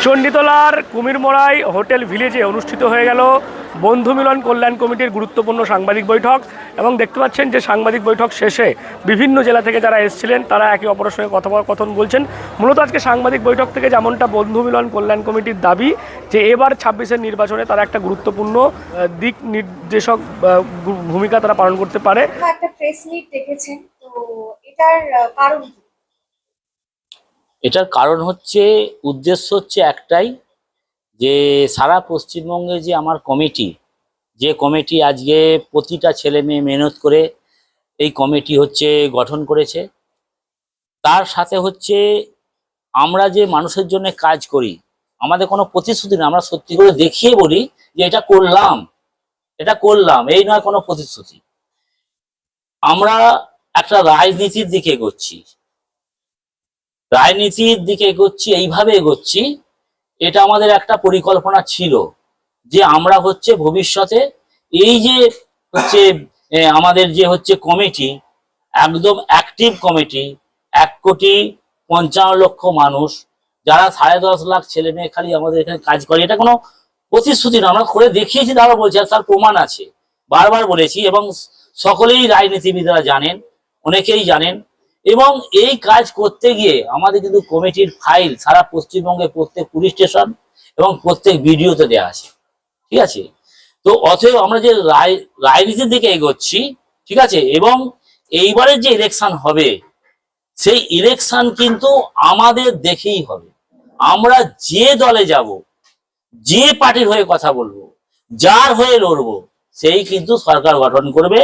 চণ্ডীতলার কুমিরমোড়াই hotel ভিলেজে অনুষ্ঠিত হয়ে গেল বন্ধু মিলন কল্যাণ কমিটির গুরুত্বপূর্ণ সাংবাদিক বৈঠক। এবং দেখতে পাচ্ছেন যে সাংবাদিক বৈঠক শেষে বিভিন্ন জেলা থেকে যারা এসেছিলেন তারা একে অপরের সঙ্গে কথোপকথন বলছেন। মূলত আজকে সাংবাদিক বৈঠক থেকে যেমনটা বন্ধু মিলন কল্যাণ কমিটির দাবি যে এবার ২৬-এর নির্বাচনে তারা একটা গুরুত্বপূর্ণ দিক নির্দেশক ভূমিকা তারা পালন করতে পারে। একটা প্রেস মিট ডেকেছেন, তো এটার কারণ কি? এটার কারণ হচ্ছে, উদ্দেশ্য হচ্ছে একটাই, যে সারা পশ্চিমবঙ্গে যে আমার কমিটি আজকে প্রতিটা ছেলে মেয়ে মেহনত করে এই কমিটি হচ্ছে গঠন করেছে, তার সাথে হচ্ছে আমরা যে মানুষের জন্য কাজ করি, আমাদের কোনো প্রতিশ্রুতি না, আমরা সত্যি করে দেখিয়ে বলি যে এটা করলাম, এই নয় কোনো প্রতিশ্রুতি। আমরা একটা রাজনীতির দিকে এগোচ্ছি, এইভাবে এগোচ্ছি। এটা আমাদের একটা পরিকল্পনা ছিল যে আমরা হচ্ছে ভবিষ্যতে এই যে হচ্ছে আমাদের যে হচ্ছে কমিটি, একদম অ্যাক্টিভ কমিটি, ১,৫৫,০০,০০০ মানুষ, যারা ১০.৫ লাখ ছেলে মেয়ে খালি আমাদের এখানে কাজ করে। এটা কোনো প্রতিশ্রুতি না, আমরা করে দেখিয়েছি, তারা বলছে, তার প্রমাণ আছে, বারবার বলেছি। এবং সকলেই রাজনীতিবিদরা জানেন, অনেকেই জানেন। এবং এই কাজ করতে গিয়ে আমাদের কিন্তু কমিটির ফাইল সারা পশ্চিমবঙ্গে প্রত্যেক পুলিশ স্টেশন এবং প্রত্যেক ভিডিওতে দেওয়া আছে, ঠিক আছে। তো অতএব আমরা যে রাজনীতির দিকে এগোচ্ছি, ঠিক আছে। এবং এইবারের যে ইলেকশন হবে, সেই ইলেকশন কিন্তু আমাদের দেখেই হবে। আমরা যে দলে যাব, যে পার্টির হয়ে কথা বলবো, যার হয়ে লড়বো, সেই কিন্তু সরকার গঠন করবে।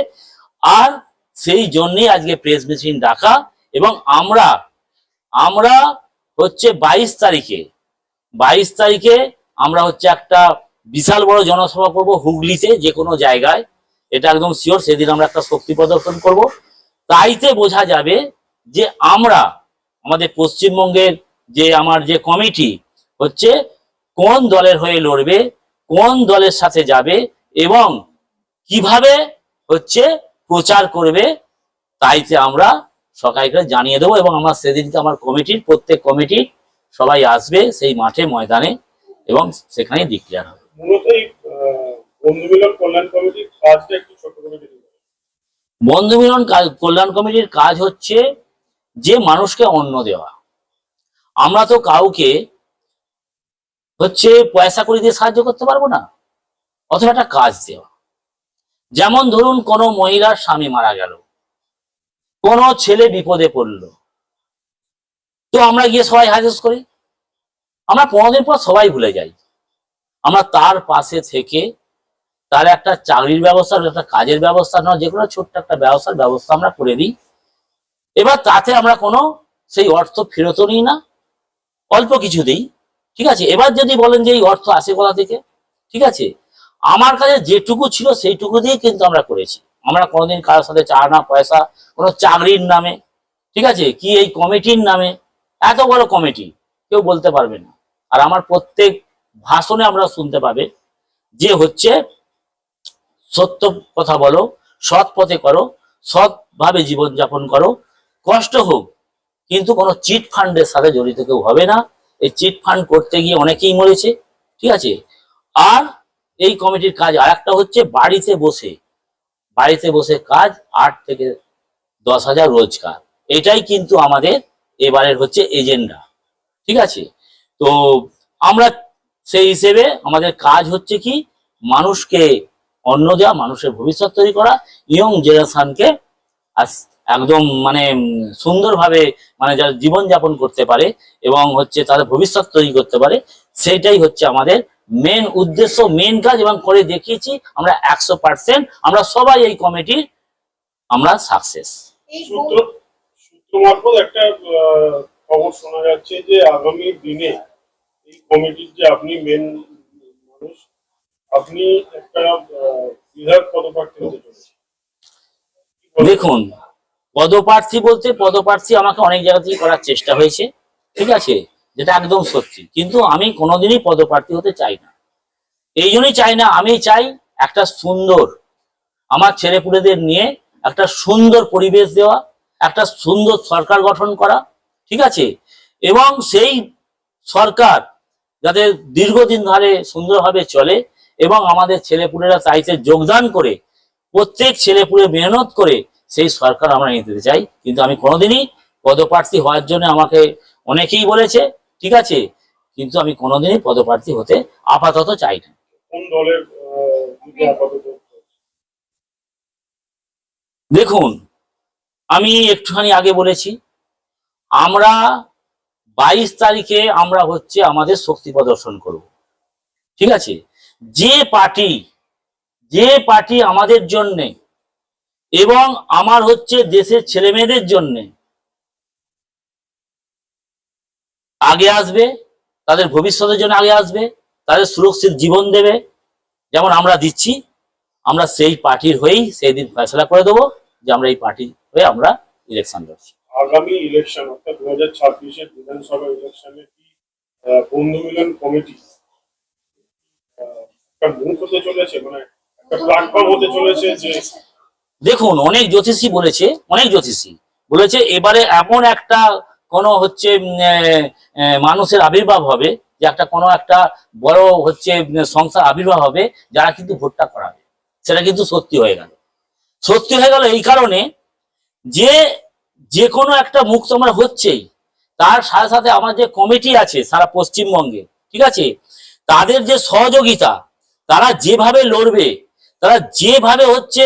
আর সেই জন্যই আজকে প্রেস মিটিং ডাকা। এবং আমরা হচ্ছে ২২ তারিখে আমরা হচ্ছে একটা বিশাল বড় জনসভা করব হুগলিতে, যে কোনো জায়গায়, এটা একদম শিওর। সেদিন আমরা একটা শক্তি প্রদর্শন করব। তাইতে বোঝা যাবে যে আমাদের পশ্চিমবঙ্গের যে আমার যে কমিটি হচ্ছে কোন দলের হয়ে লড়বে, কোন দলের সাথে যাবে এবং কিভাবে হচ্ছে প্রচার করবে, তাইতে আমরা সকালকে জানিয়ে দেবো। এবং আমার সেদিনকে আমার প্রত্যেক কমিটি সবাই আসবে সেই মাঠে, ময়দানে, এবং সেখানে ডিক্লেয়ার হবে। বন্ধু মিলন কল্যাণ কমিটির কাজ হচ্ছে যে মানুষকে অন্ন দেওয়া। আমরা তো কাউকে হচ্ছে পয়সা করে দিয়ে সাহায্য করতে পারবো না, অথবা একটা কাজ দেওয়া। যেমন ধরুন, কোনো মহিলার স্বামী মারা গেল, কোনো ছেলে বিপদে পড়লো, তো আমরা গিয়ে সবাই হাজত করি। আমরা ১৫ দিন পর সবাই ভুলে যাই। আমরা তার পাশে থেকে তার একটা চাকরির ব্যবস্থা, একটা কাজের ব্যবস্থা, নয় যে কোনো ছোট্ট একটা ব্যবস্থা আমরা করে দিই। এবার তাতে আমরা কোনো সেই অর্থ ফেরতও নিই না, অল্প কিছু দিই, ঠিক আছে। এবার যদি বলেন যে এই অর্থ আসে কোথা থেকে, ঠিক আছে, আমার কাছে যেটুকু ছিল সেইটুকু দিয়ে কিন্তু আমরা করেছি। আমরা কোনোদিন কারোর সাথে চা না পয়সা, কোনো চাকরির নামে, ঠিক আছে, কি এই কমিটির নামে, এত বড় কমিটি কেউ বলতে পারবে না। আর আমার প্রত্যেক ভাষণে আমরা শুনতে পাবে যে হচ্ছে সত্য কথা বলো, সৎ পথে করো, সৎভাবে জীবনযাপন করো, কষ্ট হোক, কিন্তু কোনো চিট ফান্ডের সাথে জড়িত কেউ হবে না। এই চিট ফান্ড করতে গিয়ে অনেকেই মরেছে, ঠিক আছে। আর এই কমিটির কাজ আর একটা হচ্ছে বাড়িতে বসে কাজ, ৮ থেকে ১০,০০০ রোজগার। এটাই কিন্তু আমাদের এবারের হচ্ছে এজেন্ডা, ঠিক আছে। তো আমরা সেই হিসেবে আমাদের কাজ হচ্ছে কি, মানুষকে অন্ন দেওয়া, মানুষের ভবিষ্যৎ তৈরি করা, ইয়ং জেনারেশনকে একদম মানে সুন্দরভাবে মানে যারা জীবনযাপন করতে পারে এবং হচ্ছে তাদের ভবিষ্যৎ তৈরি করতে পারে, সেইটাই হচ্ছে আমাদের মেন উদ্দেশ্য, মেন কাজ। এবং করে দেখিয়েছি আমরা ১০০%। আমরা সবাই এই কমিটির আমরা সাকসেস। সূত্র মারফত একটা খবর শোনা যাচ্ছে যে আগামী দিনে এই কমিটির যে আপনি মেন মানুষ, আপনি একটা বিধায়ক পদপ্রার্থী হতে চলেছেন। দেখুন, পদপ্রার্থী আমাকে অনেক জায়গা থেকে করার চেষ্টা হয়েছে, ঠিক আছে, যেটা একদম সত্যি। কিন্তু আমি কোনোদিনই পদপ্রার্থী হতে চাই না। এই জন্যই চাই না, আমি চাই একটা সুন্দর, আমার ছেলেপুলেদের নিয়ে একটা সুন্দর পরিবেশ দেওয়া, একটা সুন্দর সরকার গঠন করা, ঠিক আছে। এবং সেই সরকার যাতে দীর্ঘদিন ধরে সুন্দরভাবে চলে এবং আমাদের ছেলেপুলেরা চাইতে যোগদান করে প্রত্যেক ছেলেপুলে মেহনত করে সেই সরকার আমরা নিতে চাই। কিন্তু আমি কোনোদিনই পদপ্রার্থী হওয়ার জন্য আমাকে অনেকেই বলেছে, ঠিক আছে, কিন্তু আমি কোনোদিনই পদপ্রার্থী হতে আপাতত চাই না। কোন দলের দিকে আপাতত? দেখুন, আমি একটুখানি আগে বলেছি, আমরা 22 তারিখে আমরা হচ্ছে আমাদের শক্তি প্রদর্শন করব, ঠিক আছে। যে পার্টি আমাদের জন্যে এবং আমার হচ্ছে দেশের ছেলে মেয়েদের জন্যে আগে আসবে, তাদের ভবিষ্যতের জন্য আগে আসবে, তাদের সুরক্ষিত জীবন দেবে যেমন আমরা দিচ্ছি, আমরা সেই পার্টির হয়েই সেই দিন ফয়সলা করে দেবো যে আমরা এই পার্টি হয়ে আমরা ইলেকশন লড়ছি। আগামী ইলেকশন অর্থাৎ 2026-এর বিধানসভা ইলেকশনে কি বন্ধু মিলন কমিটি একটা মুখ হতে চলেছে, মানে একটা প্ল্যাটফর্ম হতে চলেছে? যে দেখুন, অনেক জ্যোতিষী বলেছে এবারে এমন একটা কোনো হচ্ছে মানুষের আবির্ভাব হবে, যে একটা কোনো একটা বড় হচ্ছে সংসার আবির্ভাব হবে যারা কিন্তু ভোটটা করাবে। সেটা কিন্তু সত্যি হয়ে গেল এই কারণে যে কোনো একটা মুখ তোমরা হচ্ছেই, তার সাথে সাথে আমার যে কমিটি আছে সারা পশ্চিমবঙ্গে, ঠিক আছে, তাদের যে সহযোগিতা, তারা যেভাবে লড়বে, তারা যেভাবে হচ্ছে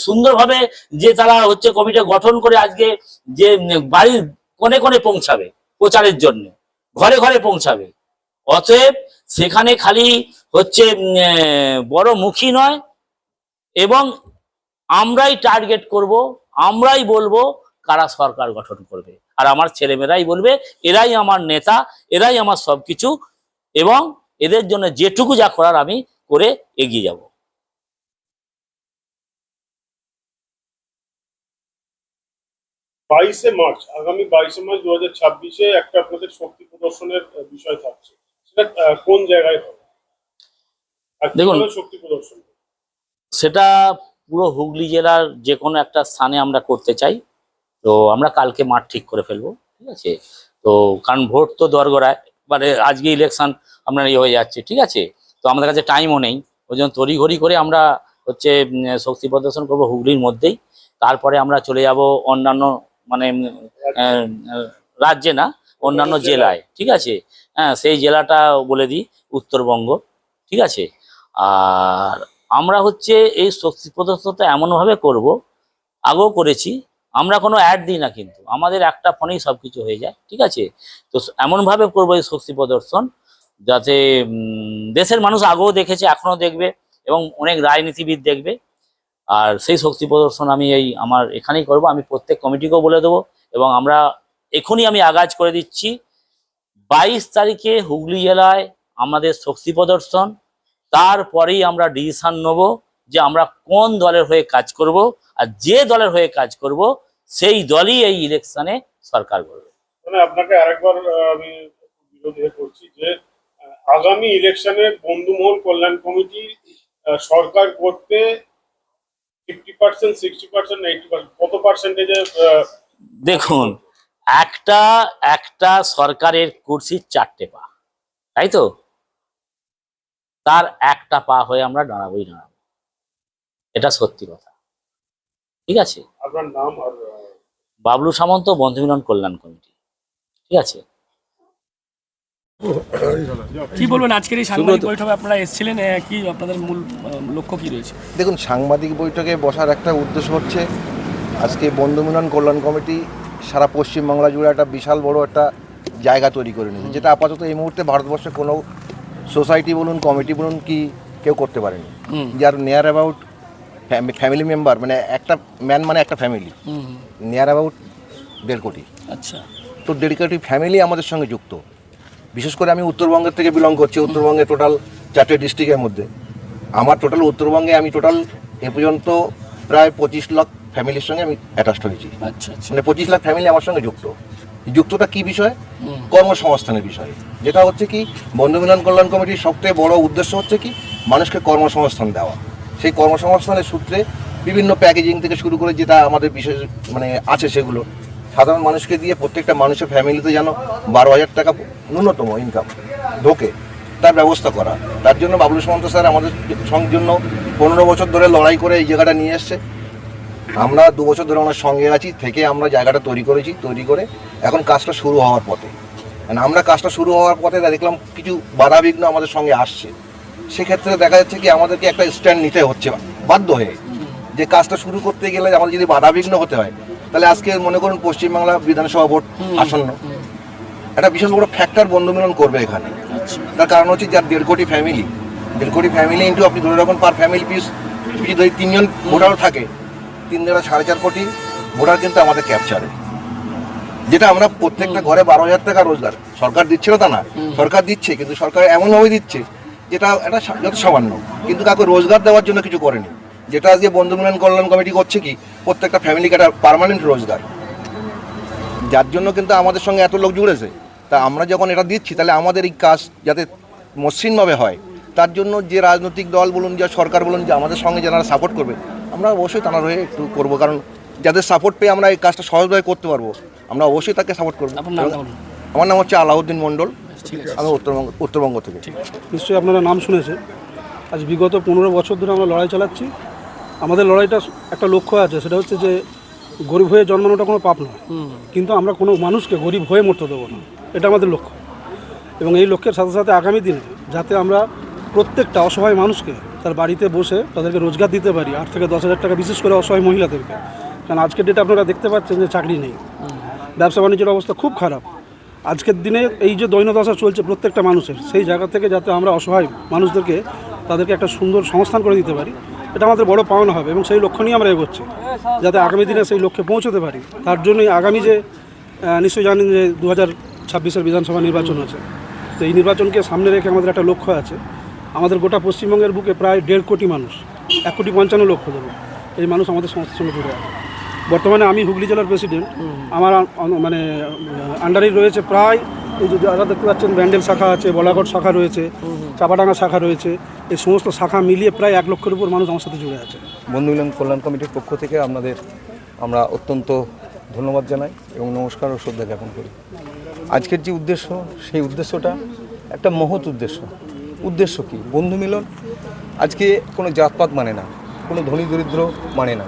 সুন্দরভাবে যে তারা হচ্ছে কমিটি গঠন করে আজকে যে বাড়ির কোণে কোণে পৌঁছাবে প্রচারের জন্য, ঘরে ঘরে পৌঁছাবে। অতএব সেখানে খালি হচ্ছে বড় মুখী নয়, এবং আমরাই টার্গেট করব, আমরাই বলবো কারা সরকার গঠন করবে, আর আমার ছেলেমেয়েরাই বলবে এরাই আমার নেতা, এরাই আমার সবকিছু, এবং এদের জন্য যেটুকু যা করার আমি করে এগিয়ে যাব। আগামী 22শে মার্চ 2026-এ একটা আপনাদের শক্তি প্রদর্শনের বিষয় থাকছে, সেটা কোন জায়গায় হবে? দেখুন, শক্তি প্রদর্শন সেটা পুরো হুগলি জেলার যে কোনো একটা স্থানে আমরা করতে চাই। তো আমরা কালকে মাঠ ঠিক করে ফেলবো, ঠিক আছে। তো কারণ ভোট তো দরগড়ায়, মানে আজকে ইলেকশন আপনার হয়ে যাচ্ছে, ঠিক আছে। তো আমাদের কাছে টাইমও নেই, ওই জন্য তড়িঘড়ি করে আমরা হচ্ছে শক্তি প্রদর্শন করবো হুগলির মধ্যেই। তারপরে আমরা চলে যাব অন্যান্য মানে রাজ্যে না, অন্যান্য জেলায়, ঠিক আছে। হ্যাঁ, সেই জেলাটা বলে দিই উত্তরবঙ্গ, ঠিক আছে। আর আমরা হচ্ছে এই শক্তি প্রদর্শনটা এমনভাবে করব, আগেও করেছি, আমরা কোনো অ্যাড দিই না, কিন্তু আমাদের একটা ফোনেই সব কিছু হয়ে যায়, ঠিক আছে। তো এমনভাবে করবো এই শক্তি প্রদর্শন যাতে দেশের মানুষ আগেও দেখেছে, এখনও দেখবে, এবং অনেক রাজনীতিবিদ দেখবে। আর সেই শক্তি প্রদর্শন আমি আমার এখানেই করব, আমি প্রত্যেক কমিটিকেও বলে দেবো, এবং আমরা এখনই আমি আগাজ করে দিচ্ছি 22 তারিখে হুগলি জেলায় আমাদের শক্তি প্রদর্শন। তারপরেই আমরা ডিসিশন নেব যে আমরা কোন দলের হয়ে কাজ করব, আর যে দলের হয়ে কাজ করব সেই দলই এই ইলেকশনে সরকার করবে। মানে আপনাকে আরেকবার আমি বিরোধ করছি যে আগামী ইলেকশনে বন্ধুমহল কল্যাণ কমিটি সরকার করতে 50%, 60%, 80%, কত পার্সেন্টেজে? দেখুন, একটা সরকারের কুর্সির 4টে পা, তাই তো, তার একটা পা হয়ে আমরা দাঁড়াবো, এটা সত্যি কথা, ঠিক আছে। আপনার নাম? আর বাবলু সামন্ত, বন্ধু মিলন কল্যাণ কমিটি, ঠিক আছে। কি বলবেন আজকের এই সাংবাদিক বৈঠকে আপনারা এসেছিলেন, কি আপনাদের মূল লক্ষ্য কি রয়েছে? দেখুন, সাংবাদিক বৈঠকে বসার একটা উদ্দেশ্য হচ্ছে আজকে বন্ধু মিলন কল্যাণ কমিটি সারা পশ্চিমবাংলা জুড়ে একটা বিশাল বড় একটা জায়গা তৈরি করে নিয়েছে, যেটা আপাতত এই মুহূর্তে ভারতবর্ষে কোনো সোসাইটি বলুন, কমিটি বলুন, কি কেউ করতে পারেনি। যার নিয়ার অ্যাবাউট ফ্যামিলি মেম্বার, মানে একটা ম্যান মানে একটা ফ্যামিলি, নিয়ার অ্যাবাউট 1.5 কোটি। আচ্ছা, তো 1.5 কোটি ফ্যামিলি আমাদের সঙ্গে যুক্ত। বিশেষ করে আমি উত্তরবঙ্গের থেকে বিলং করছি, উত্তরবঙ্গে টোটাল 4টে ডিস্ট্রিক্টের মধ্যে আমার টোটাল উত্তরবঙ্গে আমি টোটাল এ পর্যন্ত প্রায় 25 লাখ ফ্যামিলির সঙ্গে আমি অ্যাটাচড হয়েছি। আচ্ছা, মানে 25 লাখ ফ্যামিলি আমার সঙ্গে যুক্তটা কি বিষয়? কর্মসংস্থানের বিষয়ে। যেটা হচ্ছে কি, বন্ধু মিলন কল্যাণ কমিটির সবথেকে বড় উদ্দেশ্য হচ্ছে কি, মানুষকে কর্মসংস্থান দেওয়া। সেই কর্মসংস্থানের সূত্রে বিভিন্ন প্যাকেজিং থেকে শুরু করে যেটা আমাদের বিশেষ মানে আছে, সেগুলো সাধারণ মানুষকে দিয়ে প্রত্যেকটা মানুষের ফ্যামিলিতে যেন 12,000 টাকা ন্যূনতম ইনকাম ঢোকে তার ব্যবস্থা করা। তার জন্য বাবলু সুমন্ত স্যার আমাদের জন্য 15 বছর ধরে লড়াই করে এই জায়গাটা নিয়ে এসছে। আমরা 2 বছর ধরে ওনার সঙ্গে আছি, থেকে আমরা জায়গাটা তৈরি করে এখন কাজটা শুরু হওয়ার পথে। আমরা কাজটা শুরু হওয়ার পথে দেখলাম কিছু বাধাবিঘ্ন আমাদের সঙ্গে আসছে। সেক্ষেত্রে দেখা যাচ্ছে কি আমাদেরকে একটা স্ট্যান্ড নিতে হচ্ছে বাধ্য হয়ে, যে কাজটা শুরু করতে গেলে আমাদের যদি বাধাবিঘ্ন হতে হয়, তাহলে আজকে মনে করুন পশ্চিমবাংলা বিধানসভা ভোট আসন্ন, একটা বিশাল বড় ফ্যাক্টর বন্ধু মিলন করবে এখানে। তার কারণ হচ্ছে যার 1.5 কোটি ফ্যামিলি ইন্টু আপনি ধরে রাখুন পার ফ্যামিলি পিস যদি 3 জন ভোটারও থাকে, 3 দ্বারা 4.5 কোটি ভোটার কিন্তু আমাদের ক্যাপচারে। যেটা আমরা প্রত্যেকটা ঘরে 12,000 টাকা রোজগার সরকার দিচ্ছে না তা না, সরকার দিচ্ছে, কিন্তু সরকার এমনভাবে দিচ্ছে যেটা একটা যত সামান্য, কিন্তু কাউকে রোজগার দেওয়ার জন্য কিছু করেনি। যেটা আজকে বন্ধু মিলন কল্যাণ কমিটি করছে কি প্রত্যেকটা ফ্যামিলিকে একটা পার্মানেন্ট রোজগার, যার জন্য কিন্তু আমাদের সঙ্গে এত লোক জুড়েছে। তা আমরা যখন এটা দিচ্ছি, তাহলে আমাদের এই কাজ যাতে মসৃণভাবে হয়, তার জন্য যে রাজনৈতিক দল বলুন, যে সরকার বলুন, যে আমাদের সঙ্গে যারা সাপোর্ট করবে, আমরা অবশ্যই তার হয়ে একটু করবো। কারণ যাদের সাপোর্ট পেয়ে আমরা এই কাজটা সহজভাবে করতে পারবো, আমরা অবশ্যই তাকে সাপোর্ট করবো। আমার নাম হচ্ছে আলাউদ্দিন মণ্ডল, আমি উত্তরবঙ্গ থেকে। নিশ্চয়ই আপনারা নাম শুনেছেন। আজ বিগত 15 বছর ধরে আমরা লড়াই চালাচ্ছি। আমাদের লড়াইটা একটা লক্ষ্য আছে, সেটা হচ্ছে যে গরিব হয়ে জন্মানোটা কোনো পাপ নয়, কিন্তু আমরা কোনো মানুষকে গরিব হয়ে মরতে দেবো না, এটা আমাদের লক্ষ্য। এবং এই লক্ষ্যের সাথে সাথে আগামী দিনে যাতে আমরা প্রত্যেকটা অসহায় মানুষকে তার বাড়িতে বসে তাদেরকে রোজগার দিতে পারি, 8 থেকে 10 হাজার টাকা, বিশেষ করে অসহায় মহিলাদেরকে। কারণ আজকের ডেটে আপনারা দেখতে পাচ্ছেন যে চাকরি নেই, ব্যবসা বাণিজ্যের অবস্থা খুব খারাপ। আজকের দিনে এই যে দৈন্যদশা চলছে প্রত্যেকটা মানুষের, সেই জায়গা থেকে যাতে আমরা অসহায় মানুষদেরকে তাদেরকে একটা সুন্দর সংস্থান করে দিতে পারি, এটা আমাদের বড় পাওনা হবে। এবং সেই লক্ষ্য নিয়ে আমরা এগোচ্ছি, যাতে আগামী দিনে সেই লক্ষ্যে পৌঁছতে পারি। তার জন্যই আগামী যে নিশ্চয়ই জানেন যে 2026-এর বিধানসভা নির্বাচন আছে। তো এই নির্বাচনকে সামনে রেখে আমাদের একটা লক্ষ্য আছে। আমাদের গোটা পশ্চিমবঙ্গের বুকে প্রায় 1.5 কোটি মানুষ, 1,55,00,000 ধরুন, এই মানুষ আমাদের সংস্থার সঙ্গে জুড়ে আছে। বর্তমানে আমি হুগলি জেলার প্রেসিডেন্ট। আমার মানে আন্ডারেই রয়েছে প্রায়, এই যে যারা দেখতে পাচ্ছেন, ব্যান্ডেল শাখা আছে, বলাগড় শাখা রয়েছে, চাপাডাঙ্গা শাখা রয়েছে, এই সমস্ত শাখা মিলিয়ে প্রায় 1 লক্ষের উপর মানুষ আমার সাথে জুড়ে আছে। বন্ধু মিলন কল্যাণ কমিটির পক্ষ থেকে আমরা অত্যন্ত ধন্যবাদ জানাই এবং নমস্কার ও শ্রদ্ধা জ্ঞাপন করি। আজকের যে উদ্দেশ্য, সেই উদ্দেশ্যটা একটা মহৎ উদ্দেশ্য কি? বন্ধু মিলন আজকে কোনো জাতপাত মানে না, কোনো ধনী দরিদ্র মানে না।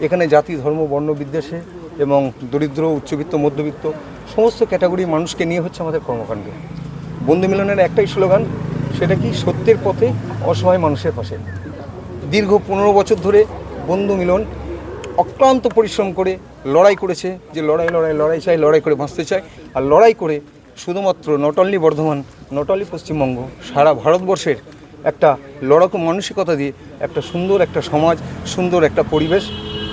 এখানে জাতি ধর্ম বর্ণ বিদ্বেষে এবং দরিদ্র উচ্চবিত্ত মধ্যবিত্ত সমস্ত ক্যাটাগরির মানুষকে নিয়ে হচ্ছে আমাদের কর্মকাণ্ড। বন্ধু মিলনের একটাই স্লোগান, সেটা কি? সত্যের পথে, অসহায় মানুষের পাশে। দীর্ঘ 15 বছর ধরে বন্ধু মিলন অক্লান্ত পরিশ্রম করে লড়াই করেছে, যে লড়াই চাই, লড়াই করে বাঁচতে চাই। আর লড়াই করে শুধুমাত্র not only Bardhaman, not only Paschimbanga, সারা ভারতবর্ষের একটা লড়াকু মানসিকতা দিয়ে একটা সুন্দর একটা সমাজ, সুন্দর একটা পরিবেশ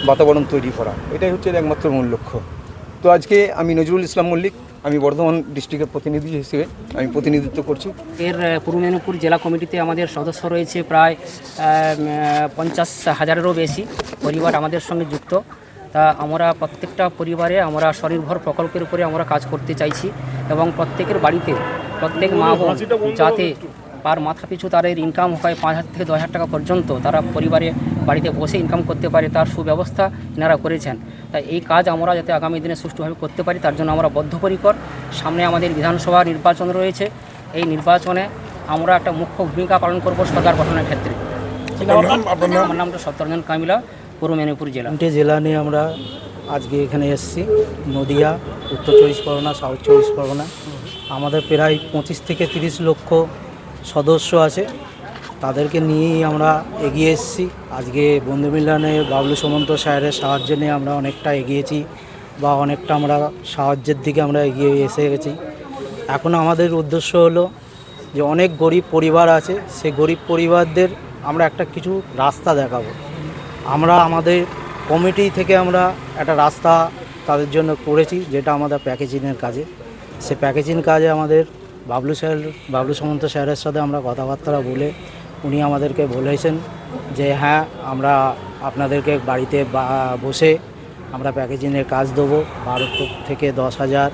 বাতাবরণ তৈরি করা, এটাই হচ্ছে একমাত্র মূল লক্ষ্য। তো আজকে আমি নজরুল ইসলাম মল্লিক, আমি বর্ধমান ডিস্ট্রিক্টের প্রতিনিধি হিসেবে আমি প্রতিনিধিত্ব করছি। এর পূর্ব মেদিনীপুর জেলা কমিটিতে আমাদের সদস্য রয়েছে প্রায় 50,000-এরও বেশি পরিবার আমাদের সঙ্গে যুক্ত। তা আমরা প্রত্যেকটা পরিবারে আমরা স্বনির্ভর প্রকল্পের উপরে আমরা কাজ করতে চাইছি এবং প্রত্যেকের বাড়িতে প্রত্যেক মা বোন যাতে পার মাথা পিছু তাদের ইনকাম হয় 5,000 থেকে 10,000 টাকা পর্যন্ত, তারা পরিবারে বাড়িতে বসে ইনকাম করতে পারে, তার সুব্যবস্থা এনারা করেছেন। তাই এই কাজ আমরা যাতে আগামী দিনে সুষ্ঠুভাবে করতে পারি, তার জন্য আমরা বদ্ধপরিকর। সামনে আমাদের বিধানসভা নির্বাচন রয়েছে, এই নির্বাচনে আমরা একটা মুখ্য ভূমিকা পালন করব সরকার গঠনের ক্ষেত্রে। আমার নামটা সত্যরঞ্জন কামিলা, পূর্ব মেদিনীপুর জেলা। 3টে জেলা নিয়ে আমরা আজকে এখানে এসেছি, নদিয়া, উত্তর 24 পরগনা, সাউথ 24 পরগনা। আমাদের প্রায় 25 থেকে 30 লক্ষ সদস্য আছে, তাদেরকে নিয়েই আমরা এগিয়ে এসেছি। আজকে বন্ধু মিলনে বাবলু সুমন্ত স্যারের সাহায্য নিয়ে আমরা অনেকটা এগিয়েছি, বা অনেকটা আমরা সাহায্যের দিকে আমরা এগিয়ে এসে গেছি। এখন আমাদের উদ্দেশ্য হলো যে অনেক গরিব পরিবার আছে, সেই গরিব পরিবারদের আমরা একটা কিছু রাস্তা দেখাবো। আমরা আমাদের কমিটি থেকে আমরা একটা রাস্তা তাদের জন্য করেছি, যেটা আমাদের প্যাকেজিংয়ের কাজে। সে প্যাকেজিং কাজে আমাদের বাবলু সুমন্ত স্যারের সাথে আমরা কথাবার্তা বলে উনি আমাদেরকে বলেছেন যে হ্যাঁ, আমরা আপনাদেরকে বাড়িতে বসে আমরা প্যাকেজিংয়ের কাজ দেবো। 12 থেকে 10,000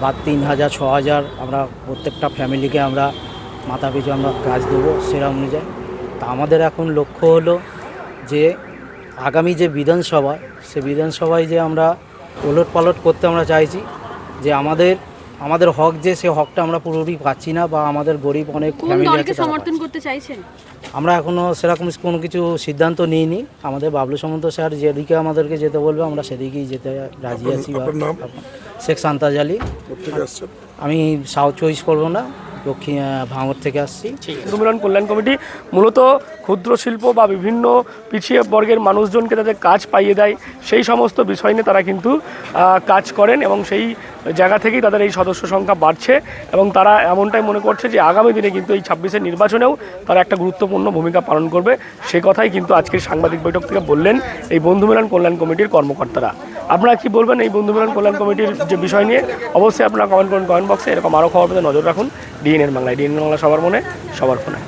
বা 3,000 6,000 আমরা প্রত্যেকটা ফ্যামিলিকে আমরা মাথা পিছু আমরা কাজ দেবো সেরকম অনুযায়ী। তা আমাদের এখন লক্ষ্য হলো যে আগামী যে বিধানসভা, সে বিধানসভায় যে আমরা ওলট পালট করতে আমরা চাইছি, যে আমাদের আমাদের হক যে সে হকটা আমরা পুরোপুরি পাচ্ছি না, বা আমাদের গরিব অনেক কোন ফ্যামিলি দলকে আছে তারা সমর্থন পাচ্ছে। করতে চাইছেন? আমরা এখনও সেরকম কোনো কিছু সিদ্ধান্ত নিইনি। আমাদের বাবলু সামন্ত স্যার যেদিকে আমাদেরকে যেতে বলবে আমরা সেদিকেই যেতে রাজি আছি। শেখ সান্তাজ আলী। আমি সাউথ 24 পরগনা দক্ষিণ ভাঙড় থেকে আসছি। বন্ধু মিলন কল্যাণ কমিটি মূলত ক্ষুদ্র শিল্প বা বিভিন্ন পিছিয়ে বর্গের মানুষজনকে তাদের কাজ পাইয়ে দেয়, সেই সমস্ত বিষয় নিয়ে তারা কিন্তু কাজ করেন এবং সেই জায়গা থেকেই তাদের এই সদস্য সংখ্যা বাড়ছে এবং তারা এমনটাই মনে করছে যে আগামী দিনে কিন্তু এই 26-এর নির্বাচনেও তারা একটা গুরুত্বপূর্ণ ভূমিকা পালন করবে। সে কথাই কিন্তু আজকের সাংবাদিক বৈঠক থেকে বললেন এই বন্ধু মিলন কল্যাণ কমিটির কর্মকর্তারা। আপনারা কি বলবেন এই বন্ধু মিলন কল্যাণ কমিটির যে বিষয় নিয়ে? অবশ্যই আপনারা কমেন্ট করুন কমেন্ট বক্সে। এরকম আরও খবর পেতে নজর রাখুন ডিএনএর বাংলায়। ডিএনএর বাংলা সবার মনে সবার ফোনে।